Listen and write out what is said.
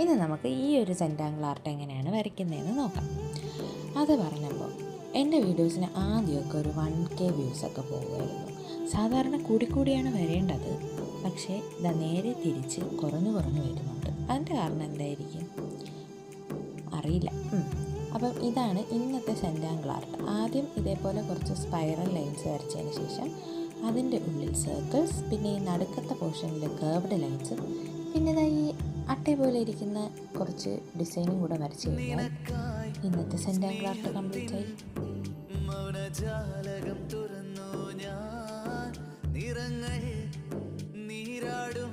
ഇനി നമുക്ക് ഈ ഒരു സെൻറ്റാങ്കിൾ ആർട്ട് എങ്ങനെയാണ് വരയ്ക്കുന്നതെന്ന് നോക്കാം. അത് പറഞ്ഞപ്പോൾ എൻ്റെ വീഡിയോസിന് ആദ്യമൊക്കെ ഒരു 1K വ്യൂസൊക്കെ പോകുമായിരുന്നു. സാധാരണ കൂടിക്കൂടിയാണ് വരേണ്ടത്, പക്ഷേ ഇതാ നേരെ തിരിച്ച് കുറഞ്ഞു വരുന്നുണ്ട്. അതിൻ്റെ കാരണം എന്തായിരിക്കും അറിയില്ല. അപ്പം ഇതാണ് ഇന്നത്തെ സെൻറ്റാങ്കിൾ ആർട്ട്. ആദ്യം ഇതേപോലെ കുറച്ച് സ്പൈറൽ ലൈൻസ് വരച്ചതിന് ശേഷം അതിൻ്റെ ഉള്ളിൽ സർക്കിൾസ്, പിന്നെ ഈ നടുക്കത്തെ പോർഷനിൽ കർവ്ഡ് ലൈൻസ്, പിന്നെ ഈ അട്ട പോലെ ഇരിക്കുന്ന കുറച്ച് ഡിസൈനും കൂടെ വരച്ച് കഴിഞ്ഞാൽ ഇന്നത്തെ സെൻറ്റാങ്കിൾ ആർട്ട് കംപ്ലീറ്റ് ആയി. നിറങ്ങൾ നീരാടും